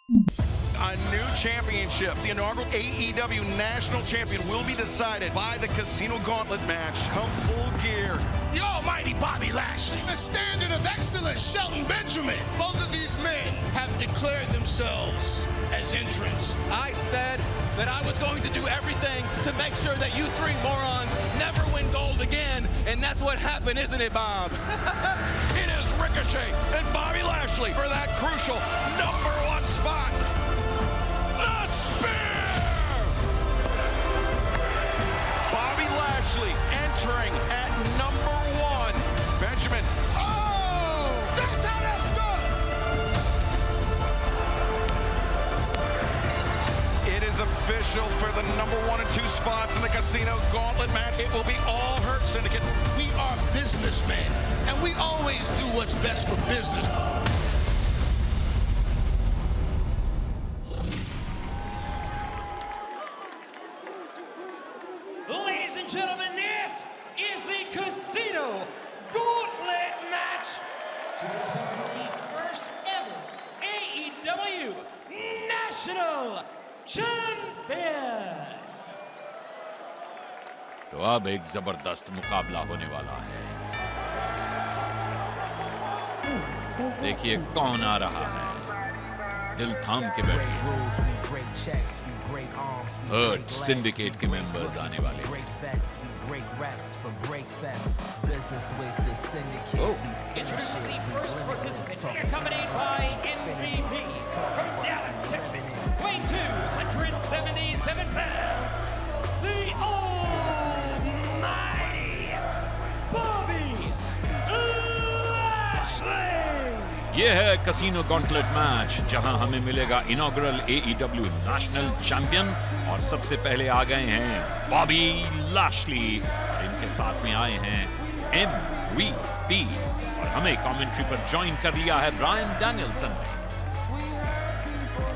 A new championship. The inaugural AEW National Champion will be decided by the Casino Gauntlet match. Come full gear. The almighty Bobby Lashley, the standard of excellence, Shelton Benjamin. Both of these men have declared themselves as entrants. I said that I was going to do everything to make sure that you three morons never win gold again, and that's what happened, isn't it, Bob? It is Ricochet and Bobby Lashley for that crucial #1 spot. The spear! Bobby Lashley entering at #1. Benjamin. Oh, that's how that's done. It is official for the #1 and 2 spots in the Casino Gauntlet match. It will be all Hurt Syndicate. We are businessmen, and we always do what's best for business. Ladies and gentlemen, this is the Casino Gauntlet match to determine the first ever AEW National Champion. तो अब एक जबरदस्त मुकाबला होने वाला है। देखिए कौन आ रहा है। दिल थाम के बैठिए। हर्ट सिंडिकेट के मेंबर्स आने वाले हैं। Introducing the first participant, accompanied by MVP from Dallas, Texas, weighing 277 pounds, the almighty Bobby Lashley. ये है कैसीनो गॉन्टलेट मैच, जहां हमें मिलेगा इनॉग्रल AEW नेशनल चैंपियन और सबसे पहले आ गए हैं बॉबी लैशली और इनके साथ में आए हैं MVP और हमें कमेंट्री पर ज्वाइन कर लिया है ब्रायन डैनियल्सन ने।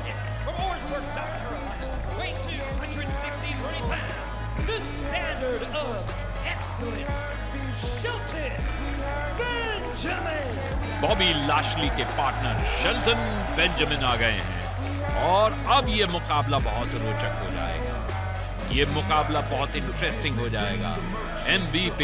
Next, from Orangeburg, South Carolina, weighing 263 pounds, the standard of excellence, Shelton Benjamin. Bobby Lashley के पार्टनर शेल्टन बेंजामिन आ गए हैं और अब ये मुकाबला बहुत रोचक हो जाएगा। ये मुकाबला बहुत इंटरेस्टिंग हो जाएगा। MVP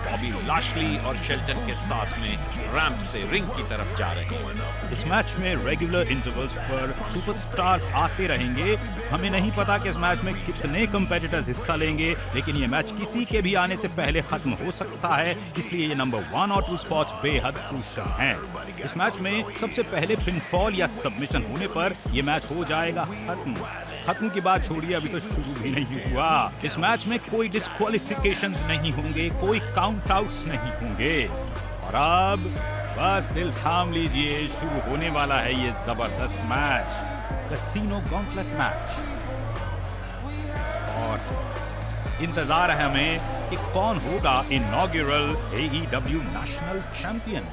बॉबी लैशली और शेल्टन के साथ में रैंप से रिंग की तरफ जा रहे हैं। इस मैच में रेगुलर इंटरवल्स पर सुपरस्टार्स आते रहेंगे। हमें नहीं पता कि इस मैच में कितने कंपेटिटर्स हिस्सा लेंगे, लेकिन ये मैच किसी के भी आने से पहले खत्म हो सकता है, इसलिए ये #1 और 2 स्पॉट्स बेहद क्रूशियल हैं। इस मैच में सबसे पहले पिनफॉल या सबमिशन होने पर यह मैच हो जाएगा खत्म की बात छोड़िए, अभी तो शुरू भी नहीं हुआ। इस मैच में कोई डिस्क्वालिफिकेशंस नहीं होंगे, कोई काउंट आउट्स नहीं होंगे और अब बस दिल थाम लीजिए, शुरू होने वाला है ये जबरदस्त मैच, कैसीनो गॉन्टलेट मैच। और इंतजार है हमें कि कौन होगा इनॉग्रल AEW नेशनल चैंपियन।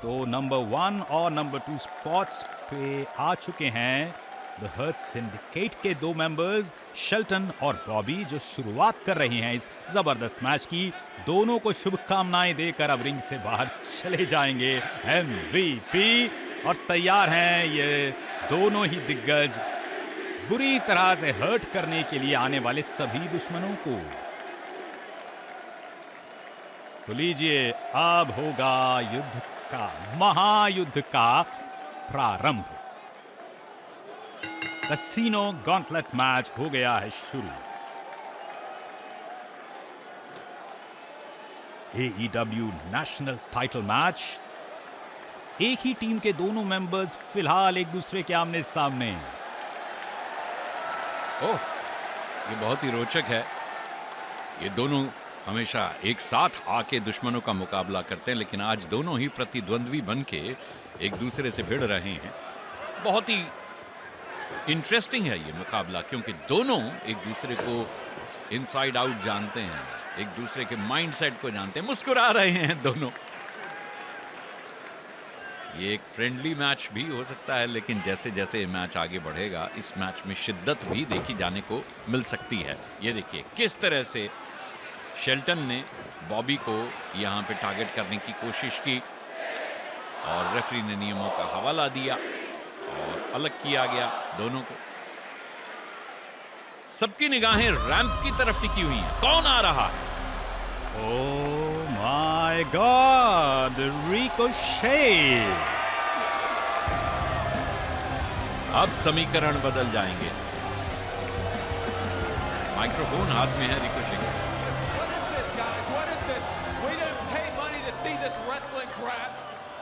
तो #1 और #2 स्पॉट्स पे आ चुके हैं द हर्ट सिंडिकेट के 2 मेंबर्स शेल्टन और बॉबी, जो शुरुआत कर रहे हैं इस जबरदस्त मैच की। दोनों को शुभकामनाएं देकर अब रिंग से बाहर चले जाएंगे MVP और तैयार हैं ये दोनों ही दिग्गज बुरी तरह से हर्ट करने के लिए आने वाले सभी दुश्मनों को। तो लीजिए, अब होगा युद्ध का, महायुद्ध का प्रारंभ। कैसीनो गॉन्टलेट मैच हो गया है शुरू। AEW national title match. एक ही टीम के दोनों मेंबर्स फिलहाल एक दूसरे के आमने सामने। ओह, ये बहुत ही रोचक है। ये दोनों हमेशा एक साथ आके दुश्मनों का मुकाबला करते हैं, लेकिन आज दोनों ही प्रतिद्वंद्वी बन के एक दूसरे से भिड़ रहे हैं। बहुत ही इंटरेस्टिंग है ये मुकाबला, क्योंकि दोनों एक दूसरे को इनसाइड आउट जानते हैं, एक दूसरे के माइंडसेट को जानते हैं, मुस्कुरा रहे हैं दोनों। ये एक फ्रेंडली मैच भी हो सकता है, लेकिन जैसे जैसे मैच आगे बढ़ेगा इस मैच में शिद्दत भी देखी जाने को मिल सकती है। ये देखिए किस तरह से शेल्टन ने बॉबी को यहाँ पे टारगेट करने की कोशिश की और रेफरी ने नियमों का हवाला दिया और अलग किया गया दोनों को। सबकी निगाहें रैंप की तरफ टिकी हुई हैं। कौन आ रहा है? Oh my God, Ricochet. अब समीकरण बदल जाएंगे। माइक्रोफोन हाथ में है रिकोशे के। What is this, guys? What is this? We didn't pay money to see this wrestling crap.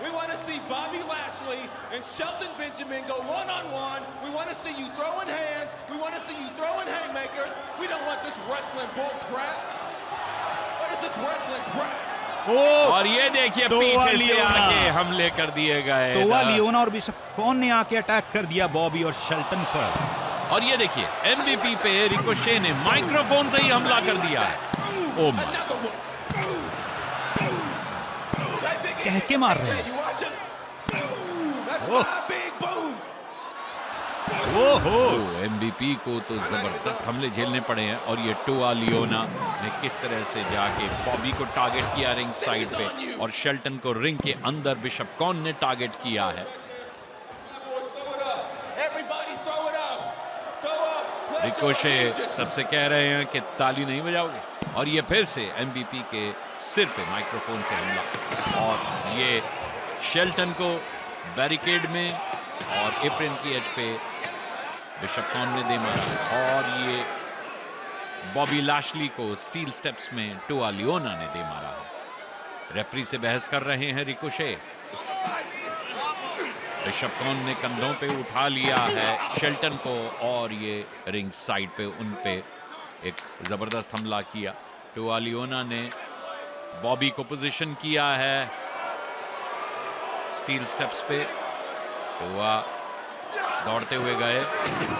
We want to see Bobby Lashley and Shelton Benjamin go one-on-one. We want to see you throwing hands. We want to see you throwing haymakers. We don't want this wrestling bull crap. What is this wrestling crap? और ये देखिए पीछे से आके हमले कर दिए गए। टोआ लियोना और बिशप कॉन ने आके अटैक कर दिया बॉबी और शेल्टन पर। और ये देखिए MVP पे रिकोशे ने माइक्रोफोन से ही हमला कर दिया है। ओ माय, कह के मार रहे हैं। ओहो, MVP को तो जबरदस्त हमले झेलने पड़े हैं। और ये टोआ लियोना ने किस तरह से जाके बॉबी को टारगेट किया रिंग साइड पे, और शेल्टन को रिंग के अंदर बिशप कॉन ने टारगेट किया है। रिकोशे सबसे कह रहे हैं कि ताली नहीं बजाओगे, और ये फिर से MVP के सिर पे माइक्रोफोन से हमला। और ये शेल्टन को बैरिकेड में और एप्रन की एज पे बिशप कॉन ने दे मारा, और ये बॉबी लैशली को स्टील स्टेप्स में टोआ लियोना ने दे मारा है। रेफरी से बहस कर रहे हैं रिकोशे। बिशप कॉन ने कंधों पे उठा लिया है शेल्टन को, और ये रिंग साइड पे उन पे एक जबरदस्त हमला किया। टोआ लियोना ने बॉबी को पोजीशन किया है स्टील स्टेप्स पे। टोआ दौड़ते हुए गए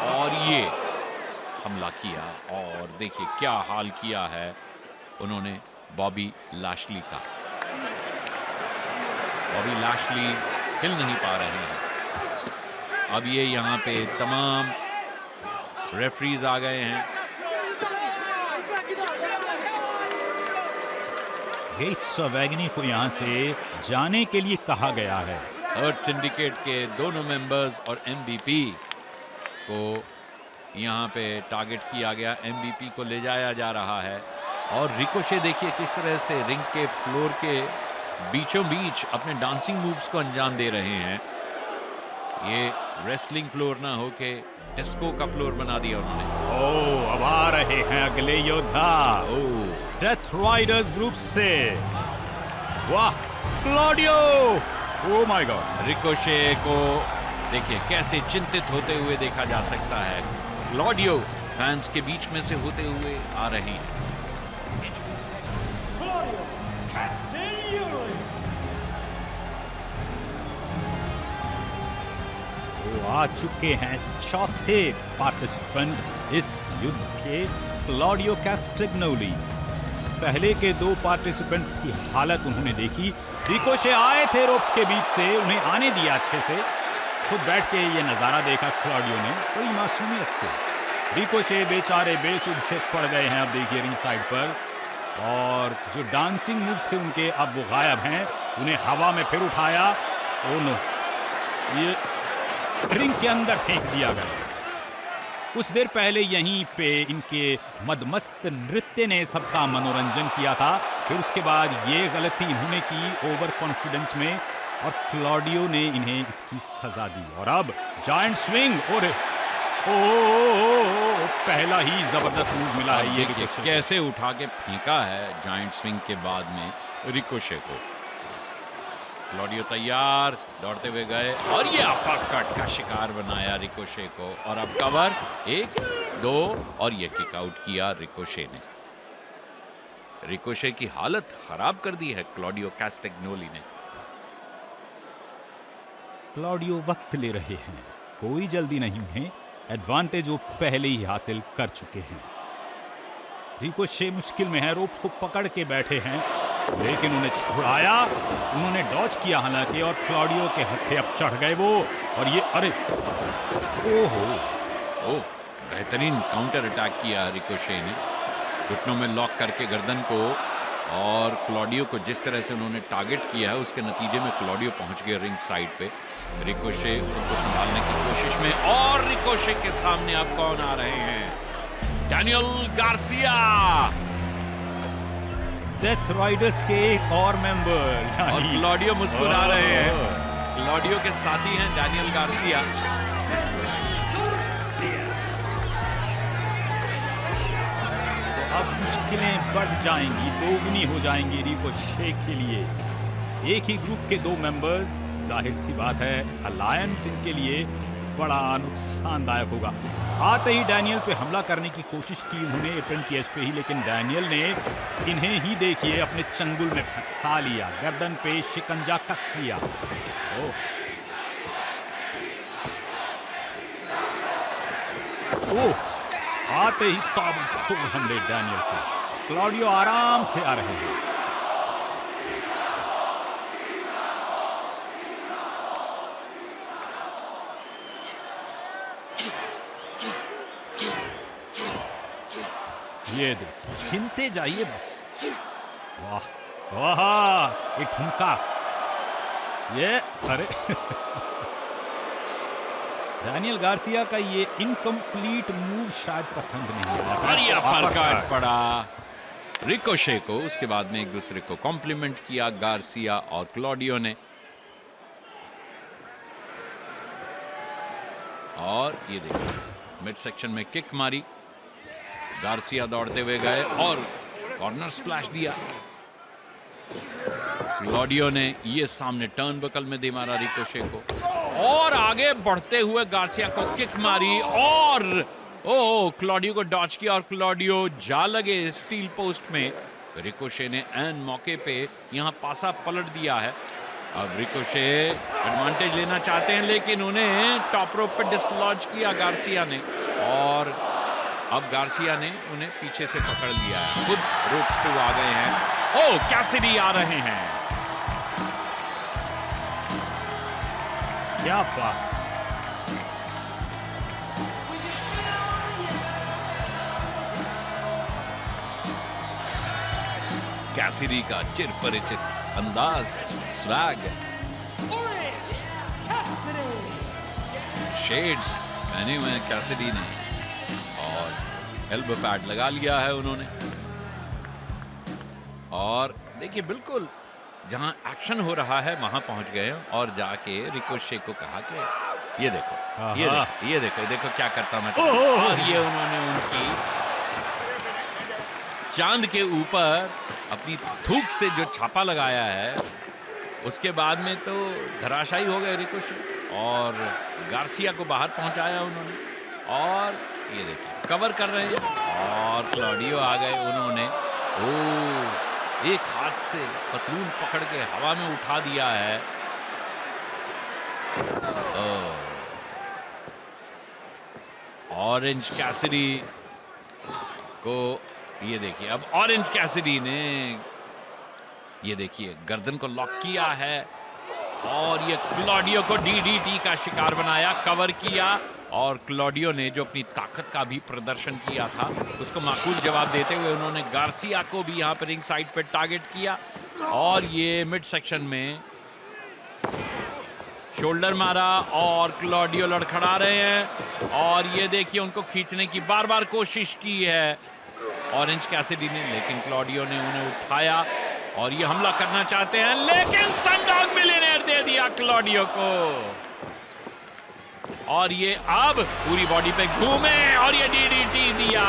और ये हमला किया, और देखिए क्या हाल किया है उन्होंने बॉबी लैशली का। बॉबी लैशली हिल नहीं पा रहे हैं। अब ये यहाँ पे तमाम रेफरीज आ गए हैं। गेट्स ऑफ एगनी को यहाँ से जाने के लिए कहा गया है। थर्ड सिंडिकेट के दोनों मेंबर्स और MVP को यहाँ पे टारगेट किया गया। MVP को ले जाया जा रहा है, और रिकोशे देखिए किस तरह से रिंग के फ्लोर के बीचों बीच अपने डांसिंग मूव्स को अंजाम दे रहे हैं। ये रेसलिंग फ्लोर ना होके डिस्को का फ्लोर बना दिया उन्होंने। ओह, अब आ रहे हैं अगले योद्धा डेथ राइडर्स ग्रुप से। वाह, Claudio! Oh my God! Ricochet को देखिए कैसे चिंतित होते हुए देखा जा सकता है। क्लॉडियो फैंस के बीच में से होते हुए आ रहे हैं। Claudio Castagnoli. वो आ चुके हैं चौथे पार्टिसिपेंट इस युद्ध के, क्लॉडियो कैस्टेग्नोली। पहले के दो पार्टिसिपेंट्स की हालत उन्होंने देखी। रिकोशे आए थे रोप्स के बीच से, उन्हें आने दिया अच्छे से। खुद बैठ के ये नज़ारा देखा क्लॉडियो ने बड़ी मासूमियत से। रिकोशे बेचारे बेसुध से पड़ गए हैं। अब देखिए रिंग साइड पर, और जो डांसिंग मूव्स थे उनके अब वो गायब हैं। उन्हें हवा में फिर उठाया। ओ नो, ये रिंग के अंदर फेंक दिया गया। कुछ देर पहले यहीं पे इनके मदमस्त नृत्य ने सबका मनोरंजन किया था। फिर उसके बाद ये गलती इन्होंने की ओवर कॉन्फिडेंस में, और क्लॉडियो ने इन्हें इसकी सजा दी। और अब जायंट स्विंग, और पहला ही जबरदस्त मूव मिला है। ये देखिए कैसे उठा के फेंका है जायंट स्विंग के बाद में रिकोशे को। क्लॉडियो तैयार, दौड़ते हुए गए, और ये अपरकट का शिकार बनाया रिकोशे को। और अब कवर 1, 2, और ये किक आउट किया रिकोशे ने। रिकोशे की हालत खराब कर दी है क्लॉडियो कैस्टेग्नोली ने। क्लॉडियो वक्त ले रहे हैं, कोई जल्दी नहीं है। एडवांटेज वो पहले ही हासिल कर चुके हैं। रिकोशे मुश्किल में है, रोप्स को पकड़ के बैठे हैं, लेकिन उन्हें छुड़ाया। उन्होंने डॉज किया हालांकि, और क्लॉडियो के हत्थे अब चढ़ गए वो। और ये अरे ओह, बेहतरीन काउंटर अटैक किया रिकोशे ने। घुटनों में लॉक करके गर्दन को और क्लॉडियो को जिस तरह से उन्होंने टारगेट किया है उसके नतीजे में क्लॉडियो पहुंच गया रिंग साइड पे रिकोशे उनको संभालने की कोशिश में, और रिकोशे के सामने अब कौन आ रहे हैं? डैनियल गार्सिया, डेथ राइडर्स के एक और मेंबर, और क्लॉडियो मुस्कुरा रहे हैं। क्लॉडियो के साथी हैं डैनियल गार्सिया। तो अब मुश्किलें बढ़ जाएंगी, दोगुनी हो जाएंगी रिकोशे के लिए। एक ही ग्रुप के दो मेंबर्स, जाहिर सी बात है अलायंस इनके लिए बड़ा नुकसानदायक होगा। आते ही डैनियल पे हमला करने की कोशिश की उन्होंने एप्रन की एज पे ही, लेकिन डैनियल ने इन्हें ही देखिए अपने चंगुल में फंसा लिया, गर्दन पे शिकंजा कस लिया। ओह, आते ही ताबड़तोड़ हमले डैनियल के। क्लॉडियो आराम से आ रहे हैं। ये देखिए, गिनते जाइए बस। वाह वाह, एक ठुमका, ये अरे डैनियल गार्सिया का ये इनकम्प्लीट मूव शायद पसंद नहीं आया। और ये अपरकट पड़ा रिकोशे को। उसके बाद में एक दूसरे को कॉम्प्लीमेंट किया गार्सिया और क्लॉडियो ने, और ये देखिए मिड सेक्शन में किक मारी, गार्सिया दौड़ते हुए गए और कॉर्नर स्प्लैश दिया। क्लॉडियो ने ये सामने टर्न बकल में दे मारा रिकोशे को, और आगे बढ़ते हुए गार्सिया को किक मारी, और ओ क्लॉडियो को डॉच किया और क्लॉडियो जा लगे स्टील पोस्ट में। रिकोशे ने एन मौके पे यहां पासा पलट दिया है। अब रिकोशे एडवांटेज लेना चाहते हैं, लेकिन उन्हें टॉप रोप पे डिसलॉज किया गार्सिया ने, और अब गार्सिया ने उन्हें पीछे से पकड़ लिया है। खुद रोप्स पे आ गए हैं। ओ कैसिडी आ रहे हैं। क्या बात, कैसिडी का चिर परिचित अंदाज, स्वैग, शेड्स पहने हुए हैं कैसिडी ने, और एल्बो पैड लगा लिया है उन्होंने। और देखिए बिल्कुल जहां एक्शन हो रहा है वहां पहुंच गए और जाके रिकोशे को कहा कि ये देखो, ये देखो क्या करता मैं। और ये उन्होंने उनकी चांद के ऊपर अपनी थूक से जो छापा लगाया है, उसके बाद में तो धराशायी हो गए रिकोशे, और गार्सिया को बाहर पहुंचाया उन्होंने। और ये देखिए कवर कर रहे हैं, और क्लॉडियो आ गए। उन्होंने एक हाथ से पतलून पकड़ के हवा में उठा दिया है। ऑरेंज कैसिडी को ये देखिए, अब ऑरेंज कैसिडी ने ये देखिए गर्दन को लॉक किया है, और ये क्लॉडियो को डीडीटी का शिकार बनाया, कवर किया, और क्लॉडियो ने जो अपनी ताकत का भी प्रदर्शन किया था उसको माकूल जवाब देते हुए उन्होंने गार्सिया को भी यहाँ पर रिंग साइड पे टारगेट किया, और ये मिड सेक्शन में शोल्डर मारा, और क्लॉडियो लड़खड़ा रहे हैं, और ये देखिए उनको खींचने की बार बार कोशिश की है ऑरेंज कैसिडी ने, लेकिन क्लॉडियो ने उन्हें उठाया और ये हमला करना चाहते हैं, लेकिन स्टन डॉग मिलियनेयर दे दिया क्लॉडियो को, और ये अब पूरी बॉडी पे घूमे और ये डीडीटी दिया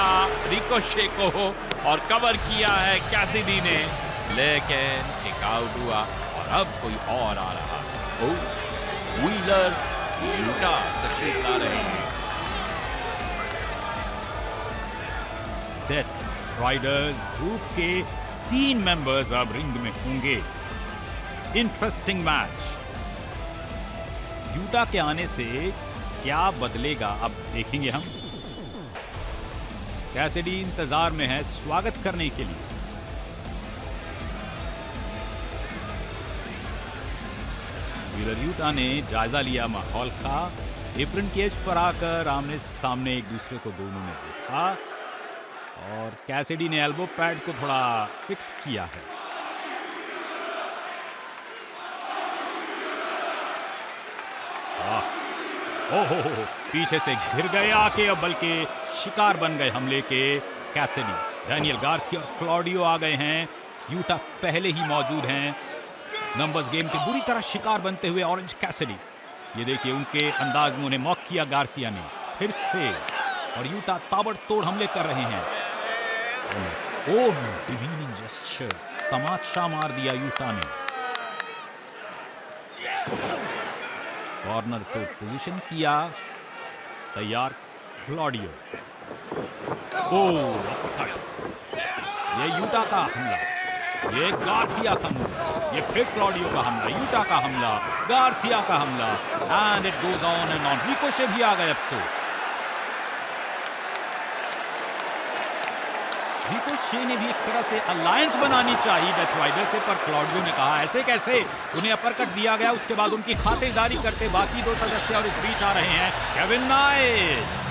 रिकोशे को, और कवर किया है कैसिडी ने, लेकिन एक आउट हुआ, और अब कोई और आ रहा है। व्हीलर यूटा तशरीफ ला रहे हैं। डेथ राइडर्स ग्रुप के 3 मेंबर्स अब रिंग में होंगे। Interesting match. यूटा के आने से क्या बदलेगा अब देखेंगे हम। कैसिडी इंतजार में है स्वागत करने के लिए। व्हीलर यूटा ने जायजा लिया माहौल का, एप्रन की एज पर आकर आमने सामने एक दूसरे को दोनों ने देखा, और कैसिडी ने एल्बो पैड को थोड़ा फिक्स किया है। ओहो, पीछे से घिर गए आके, अब बल्कि शिकार बन गए हमले के कैसिडी। डैनियल गार्सिया और क्लॉडियो आ गए हैं। यूटा पहले ही मौजूद हैं। नंबर्स गेम के बुरी तरह शिकार बनते हुए ऑरेंज कैसिडी। ये देखिए, उनके अंदाज में उन्हें मॉक किया गार्सिया ने फिर से, और यूटा ताबड़तोड़ हमले कर रहे हैं। ओह, डिवीनिंग जेस्चर्स, तमाचा मार दिया यूटा ने। कॉर्नर को पोजीशन किया, तैयार क्लॉडियो। ओह, ये यूटा का हमला, ये गार्सिया का मूव, ये फिर क्लॉडियो का हमला, यूटा का हमला, गार्सिया का हमला, and it goes on and on. Ricochet भी आ गए अब तो। रिकोशे ने भी एक तरह से अलायंस बनानी चाहिए डेथ राइडर से, पर क्लॉडियो ने कहा ऐसे कैसे। उन्हें अपरकट दिया गया, उसके बाद उनकी खातिरदारी करते बाकी दो सदस्य और इस बीच आ रहे हैं केविन नाइट।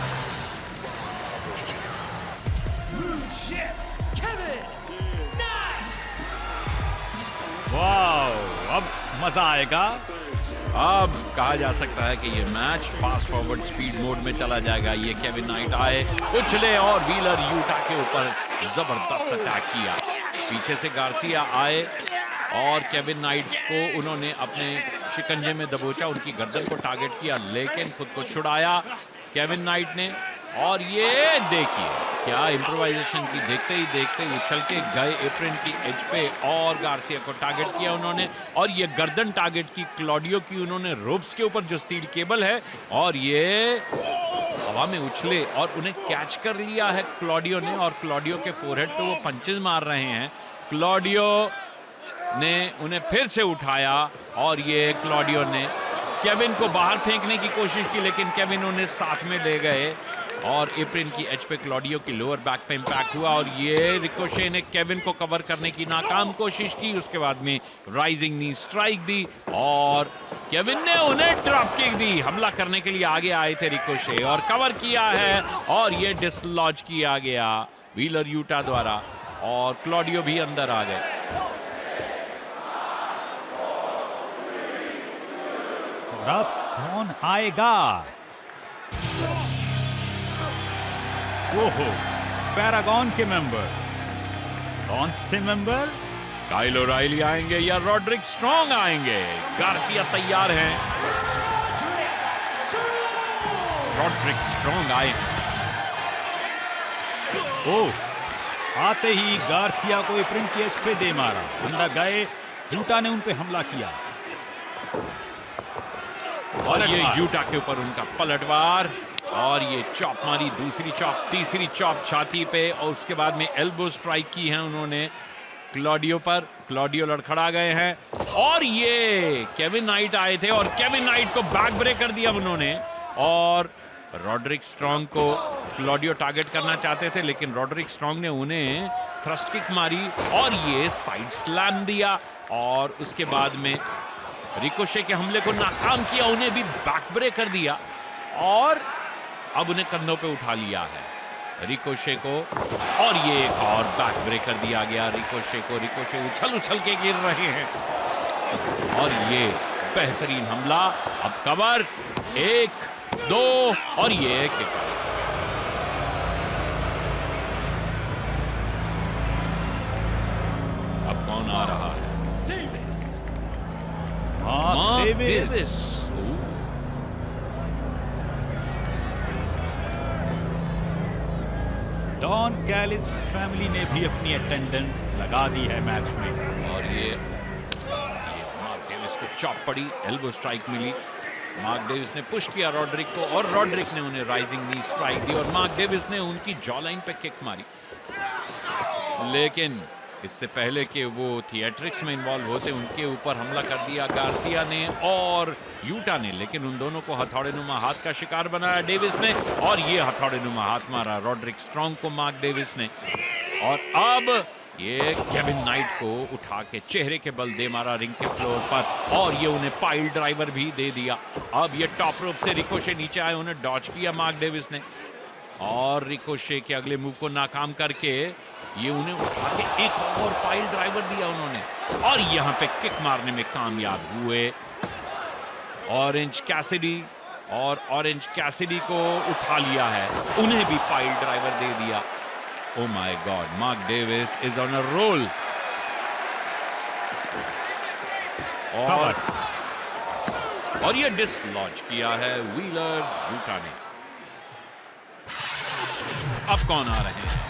वाओ, अब मजा आएगा। अब कहा जा सकता है कि ये match fast forward speed mode में चला जाएगा। ये केविन नाइट आए, उछले और व्हीलर यूटा के ऊपर जबरदस्त अटैक किया। पीछे से गार्सिया आए और केविन नाइट को उन्होंने अपने शिकंजे में दबोचा, उनकी गर्दन को टारगेट किया, लेकिन खुद को छुड़ाया केविन नाइट ने। और ये देखिए क्या इम्प्रोवाइजेशन की, देखते ही देखते उछल के गए एप्रिन की एज पे और गार्सिया को टारगेट किया उन्होंने। और ये गर्दन टारगेट की क्लॉडियो की उन्होंने रोप्स के ऊपर जो स्टील केबल है, और ये हवा में उछले और उन्हें कैच कर लिया है क्लॉडियो ने। और क्लॉडियो के फोरहेड पे वो पंचेस मार रहे हैं। क्लॉडियो ने उन्हें फिर से उठाया और ये क्लॉडियो ने केविन को बाहर फेंकने की कोशिश की, लेकिन केविन उन्हें साथ में ले गए और एप्रिन की एज पे क्लॉडियो की लोअर बैक पे इंपैक्ट हुआ। और ये रिकोशे ने केविन को कवर करने की नाकाम कोशिश की, उसके बाद में राइजिंग नी स्ट्राइक दी और केविन ने उन्हें ड्रॉप किक दी। हमला करने के लिए आगे आए थे रिकोशे और कवर किया है, और ये डिसलॉज किया गया व्हीलर यूटा द्वारा, और क्लॉडियो भी अंदर आ गए। और अब कौन आएगा? ओहो, पैरागॉन के मेंबर। कौन से मेंबर? काइल ओराइली आएंगे या रॉड्रिक स्ट्रॉन्ग आएंगे? गार्सिया तैयार हैं। रॉड्रिक स्ट्रॉन्ग आए। ओह, आते ही गार्सिया को एप्रिन की एज पे दे मारा, अंदर गए, यूटा ने उन पे हमला किया और ये यूटा के ऊपर उनका पलटवार, और ये चॉप मारी, दूसरी चॉप, तीसरी चॉप छाती पे, और उसके बाद में एल्बो स्ट्राइक की है उन्होंने क्लॉडियो पर। क्लॉडियो लड़खड़ा गए हैं और ये केविन नाइट आए थे और केविन नाइट को बैक ब्रेक कर दिया उन्होंने। और रॉड्रिक स्ट्रॉन्ग को क्लॉडियो टारगेट करना चाहते थे, लेकिन रॉड्रिक स्ट्रॉन्ग ने उन्हें थ्रस्ट किक मारी और ये साइड स्लैम दिया, और उसके बाद में रिकोशे के हमले को नाकाम किया, उन्हें भी बैक ब्रेक कर दिया, और अब उन्हें कंधों पे उठा लिया है रिकोशे को, और ये एक और बैक ब्रेक कर दिया गया रिकोशे को। रिकोशे उछल उछल के गिर रहे हैं, और ये बेहतरीन हमला। अब कवर, 1 2 और ये किक। अब कौन आ रहा है? Mark Davis. Don Callis family ने भी अपनी अटेंडेंस लगा दी है मैच में, और ये मार्क डेविस को चॉप पड़ी, एल्बो स्ट्राइक मिली। मार्क डेविस ने पुश किया रॉड्रिक को, और रॉड्रिक ने उन्हें राइजिंग नी स्ट्राइक दी, और मार्क डेविस ने उनकी जॉ लाइन पे किक मारी। लेकिन इससे पहले कि वो थिएट्रिक्स में इन्वॉल्व होते, उनके ऊपर हमला कर दिया गार्सिया ने और यूटा ने, लेकिन उन दोनों को हथौड़े नुमा हाथ का शिकार बनाया डेविस ने, और ये हथौड़े नुमा हाथ मारा रॉड्रिक स्ट्रॉन्ग को मार्क डेविस ने। और अब ये केविन नाइट को उठा के चेहरे के बल दे मारा रिंग के फ्लोर पर, और ये उन्हें पाइल ड्राइवर भी दे दिया। अब ये टॉप रोप से रिकोशे नीचे आए, उन्हें डॉच किया मार्क डेविस ने, और रिकोशे के अगले मूव को नाकाम करके ये उन्हें उठा के एक और पाइल ड्राइवर दिया उन्होंने, और यहां पे किक मारने में कामयाब हुए ऑरेंज कैसिडी, और ऑरेंज कैसिडी को उठा लिया है, उन्हें भी पाइल ड्राइवर दे दिया। Oh my God, Mark Davis is on a roll. और ये डिसलॉन्च किया है व्हीलर जूटा ने। अब कौन आ रहे हैं?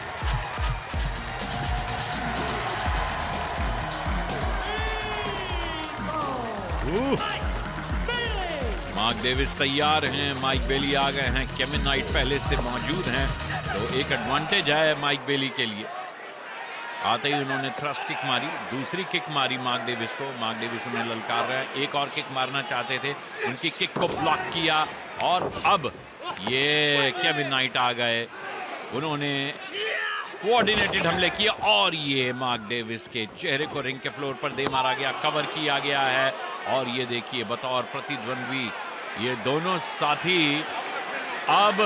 मार्क डेविस तैयार हैं, माइक बेली आ गए हैं, केविन नाइट पहले से मौजूद हैं, तो एक एडवांटेज है माइक बेली के लिए। आते ही उन्होंने थ्रस्ट किक मारी, दूसरी किक मारी मार्क डेविस को, मार्क डेविस उन्हें ललकार रहे हैं, एक और किक मारना चाहते थे, उनकी किक को ब्लॉक किया, और अब ये केविन नाइट आ गए, उन्होंने कोऑर्डिनेटेड हमले किए, और ये मार्क डेविस के चेहरे को रिंग के फ्लोर पर दे मारा गया, कवर किया गया है। और ये देखिए बतौर प्रतिद्वंद्वी ये दोनों साथी अब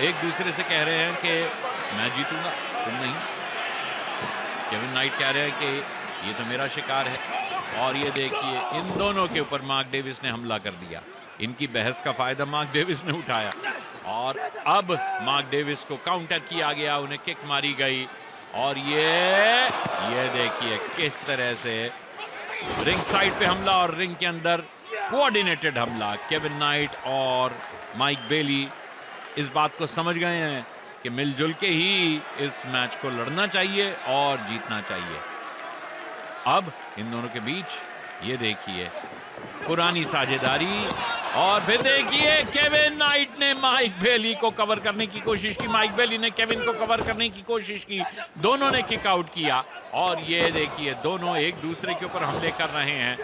एक दूसरे से कह रहे हैं कि मैं जीतूंगा तुम नहीं। केविन नाइट कह रहे हैं कि ये तो मेरा शिकार है, और ये देखिए इन दोनों के ऊपर मार्क डेविस ने हमला कर दिया। इनकी बहस का फायदा मार्क डेविस ने उठाया, और अब मार्क डेविस को काउंटर किया गया, उन्हें किक मारी गई, और ये देखिए किस तरह से रिंग साइड पे हमला और रिंग के अंदर कोऑर्डिनेटेड हमला। केविन नाइट और माइक बेली इस बात को समझ गए हैं कि मिलजुल के ही इस मैच को लड़ना चाहिए और जीतना चाहिए। अब इन दोनों के बीच ये देखिए पुरानी साझेदारी, और फिर देखिए केविन नाइट ने माइक बेली को कवर करने की कोशिश की, माइक बेली ने केविन को कवर करने की कोशिश की, दोनों ने किक आउट किया, और ये देखिए दोनों एक दूसरे के ऊपर हमले कर रहे हैं।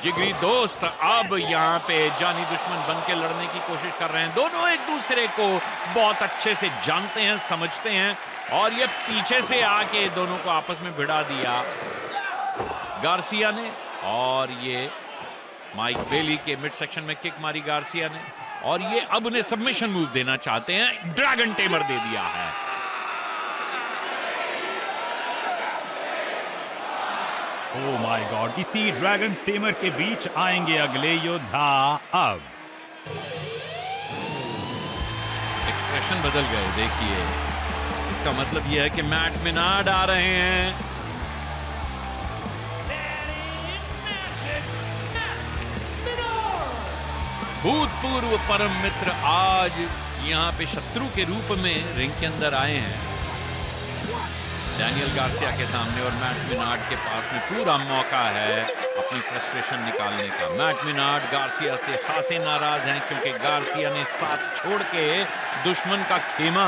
जिगरी दोस्त अब यहाँ पे जानी दुश्मन बन के लड़ने की कोशिश कर रहे हैं। दोनों एक दूसरे को बहुत अच्छे से जानते हैं, समझते हैं, और ये पीछे से आके दोनों को आपस में भिड़ा दिया गार्सिया ने, और ये माइक बेली के मिड सेक्शन में किक मारी गार्सिया ने, और ये अब उन्हें सबमिशन मूव देना चाहते हैं, ड्रैगन टेमर दे दिया है। ओह माय गॉड, इसी ड्रैगन टेमर के बीच आएंगे अगले योद्धा। अब एक्सप्रेशन बदल गए, देखिए इसका मतलब यह है कि मैट मेनार्ड आ रहे हैं। भूतपूर्व परम मित्र आज यहाँ पे शत्रु के रूप में रिंग के अंदर आए हैं डैनियल गार्सिया के सामने, और मैट मेनार्ड के पास में पूरा मौका है अपनी फ्रस्ट्रेशन निकालने का। मैट मेनार्ड गार्सिया से खासे नाराज हैं क्योंकि गार्सिया ने साथ छोड़ के दुश्मन का खेमा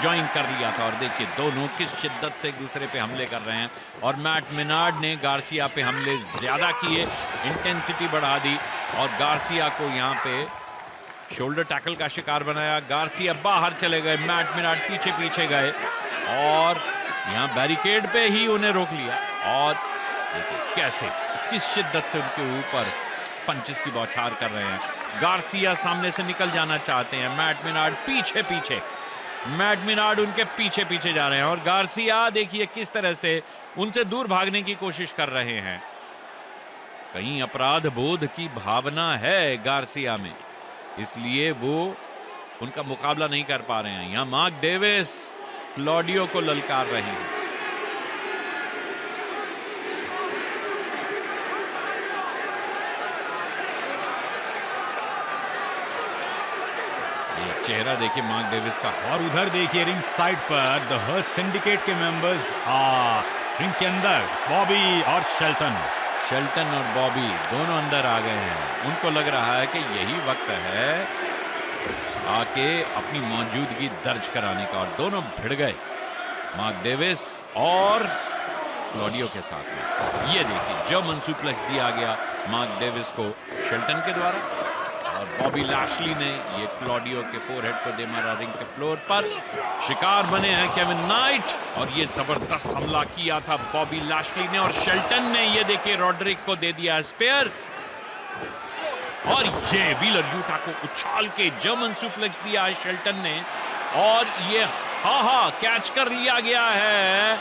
ज्वाइन कर लिया था, और देखिए दोनों किस शिद्दत से एक दूसरे पे हमले कर रहे हैं, और मैट मेनार्ड ने गार्सिया पे हमले ज्यादा किए, इंटेंसिटी बढ़ा दी, और गार्सिया को यहाँ पे शोल्डर टैकल का शिकार बनाया। गार्सिया बाहर चले गए, मैट मेनार्ड पीछे पीछे गए, और यहाँ बैरिकेड पे ही उन्हें रोक लिया, और देखिए कैसे किस शिद्दत से उनके ऊपर पंचेस की बौछार कर रहे हैं। गार्सिया सामने से निकल जाना चाहते हैं, मैट मेनार्ड पीछे पीछे, मैट मेनार्ड उनके पीछे पीछे जा रहे हैं, और गार्सिया देखिए किस तरह से उनसे दूर भागने की कोशिश कर रहे हैं। कहीं अपराध बोध की भावना है गार्सिया में, इसलिए वो उनका मुकाबला नहीं कर पा रहे हैं। यहाँ मार्क डेविस क्लॉडियो को ललकार रहे हैं। ये चेहरा देखिए मार्क डेविस का, और उधर देखिए रिंग साइड पर द हर्ट सिंडिकेट के मेंबर्स रिंग के अंदर, बॉबी और शेल्टन और बॉबी दोनों अंदर आ गए हैं। उनको लग रहा है कि यही वक्त है आके अपनी मौजूदगी दर्ज कराने का, और दोनों भिड़ गए मार्क डेविस और क्लॉडियो के साथ में। ये देखिए जर्मन सुप्लेक्स दिया गया मार्क डेविस को शेल्टन के द्वारा, और बॉबी लैशली ने ये क्लॉडियो के फोरहेड को दे मारा रिंग के फ्लोर पर। शिकार बने हैं केविन नाइट, और ये जबरदस्त हमला किया था बॉबी लैशली ने, और शेल्टन ने ये देखिए रॉड्रिक को दे दिया स्पेयर, और ये व्हीलर यूटा को उछाल के जर्मन सुप्लेक्स दिया है शेल्टन ने, और ये हा कैच कर लिया गया है।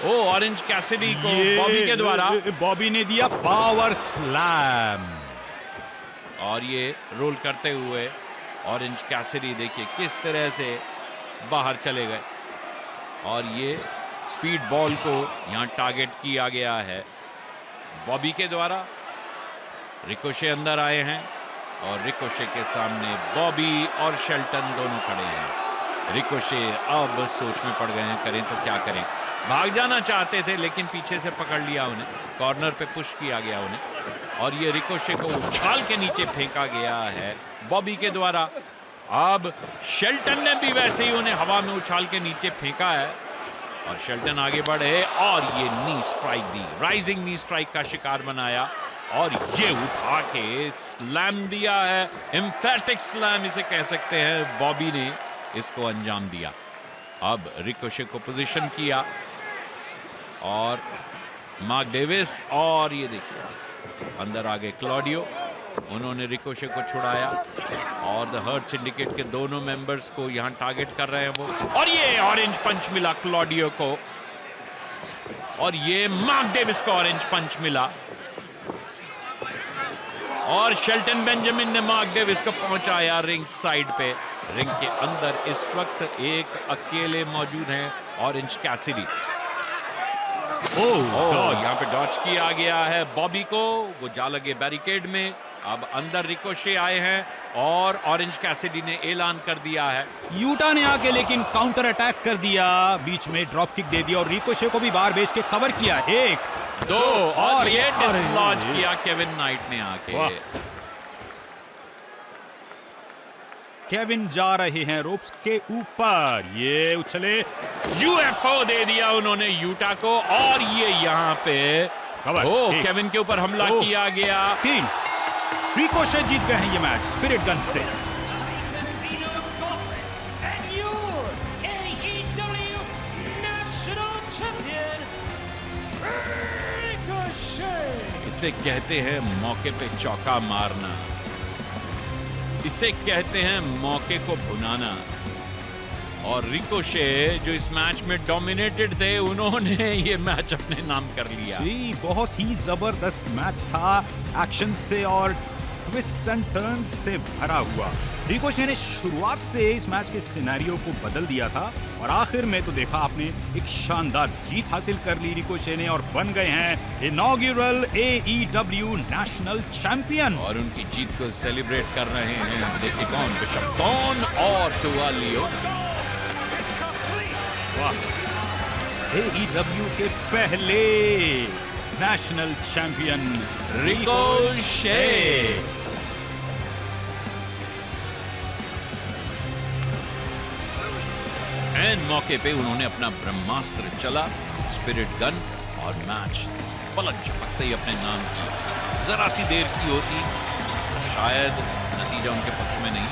ओ ऑरेंज कैसिडी को बॉबी के द्वारा। बॉबी ने दिया पावर स्लैम और ये रोल करते हुए ऑरेंज कैसिडी देखिए किस तरह से बाहर चले गए। और ये स्पीड बॉल को यहां टारगेट किया गया है बॉबी के द्वारा। रिकोशे अंदर आए हैं और रिकोशे के सामने बॉबी और शेल्टन दोनों खड़े हैं। रिकोशे अब सोच में पड़ गए हैं, करें तो क्या करें। भाग जाना चाहते थे लेकिन पीछे से पकड़ लिया उन्हें, कॉर्नर पे पुश किया गया उन्हें और ये रिकोशे को उछाल के नीचे फेंका गया है बॉबी के द्वारा। अब शेल्टन ने भी वैसे ही उन्हें हवा में उछाल के नीचे फेंका है और शेल्टन आगे बढ़े और ये नी स्ट्राइक दी, राइजिंग नी स्ट्राइक का शिकार बनाया और ये उठा के स्लैम दिया है। एम्फेटिक स्लैम इसे कह सकते हैं। बॉबी ने इसको अंजाम दिया। अब रिकोशे को पोजीशन किया और मार्क डेविस और ये देखिए अंदर आ गए क्लॉडियो, उन्होंने रिकोशे को छुड़ाया और द हर्ट सिंडिकेट के दोनों मेंबर्स को यहां टारगेट कर रहे हैं वो। और ये ऑरेंज पंच मिला क्लॉडियो को और ये मार्क डेविस को ऑरेंज पंच मिला और शेल्टन बेंजामिन ने मार्क डेविस को पहुंचाया रिंग साइड पे। रिंग के अंदर इस वक्त एक अकेले मौजूद हैं ऑरेंज कैसिडी। यहाँ पे डॉच किया गया है बॉबी को, वो जा लगे बैरिकेड में। अब अंदर रिकोशे आए हैं और ऑरेंज कैसिडी ने ऐलान कर दिया है। यूटा ने आके लेकिन काउंटर अटैक कर दिया, बीच में ड्रॉप किक दे दिया और रिकोशे को भी बाहर भेज के कवर किया। 1 2 और ये डिसलॉज किया केविन नाइट ने आके। केविन जा रहे हैं रोप्स के ऊपर, ये उछले, यूएफओ दे दिया उन्होंने यूटा को और ये यहाँ पे केविन के ऊपर हमला किया गया। 3 रिकोशे जीत गए हैं ये मैच स्पिरिट गन से। इसे कहते हैं मौके पे चौका मारना, इसे कहते हैं मौके को भुनाना। और रिकोशे जो इस मैच में डोमिनेटेड थे, उन्होंने ये मैच अपने नाम कर लिया। जी, बहुत ही जबरदस्त मैच था, एक्शन से और ट्विस्ट्स एंड टर्न्स से भरा हुआ। रिकोशे ने शुरुआत से इस मैच के सिनेरियो को बदल दिया था और आखिर में तो देखा आपने एक शानदार जीत हासिल कर ली रिकोशे ने और बन गए हैं इनॉग्यूरल AEW नेशनल चैंपियन। और उनकी जीत को सेलिब्रेट कर रहे हैं देखिए कौन, बिशप कौन और टुवालियो। AEW के पहले नेशनल चैंपियन रिकोशे। एंड मौके पे उन्होंने अपना ब्रह्मास्त्र चला, स्पिरिट गन, और मैच पलक झपकते ही अपने नाम की। जरा सी देर की होती शायद नतीजा उनके पक्ष में नहीं